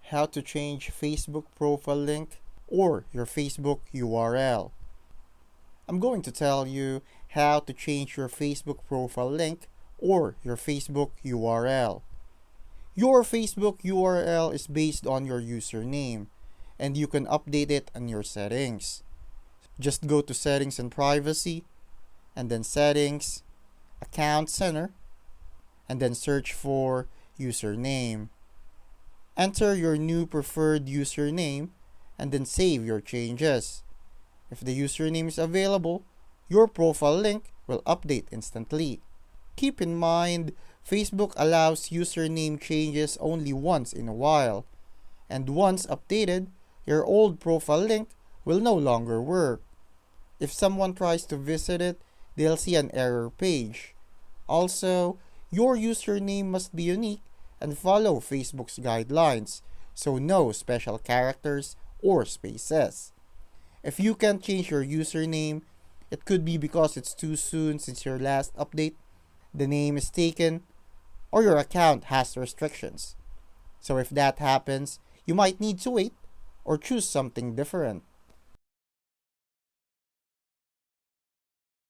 how to change Facebook profile link or your Facebook URL. I'm going to tell you how to change your Facebook profile link or your Facebook URL. Your Facebook URL is based on your username, and you can update it in your settings. Just go to Settings and Privacy, and then Settings, Account Center, and then search for Username. Enter your new preferred username, and then save your changes. If the username is available, your profile link will update instantly. Keep in mind, Facebook allows username changes only once in a while, and once updated, your old profile link will no longer work. If someone tries to visit it, they'll see an error page. Also, your username must be unique and follow Facebook's guidelines, so no special characters or spaces. If you can't change your username, it could be because it's too soon since your last update, the name is taken, or your account has restrictions. So if that happens, you might need to wait or choose something different.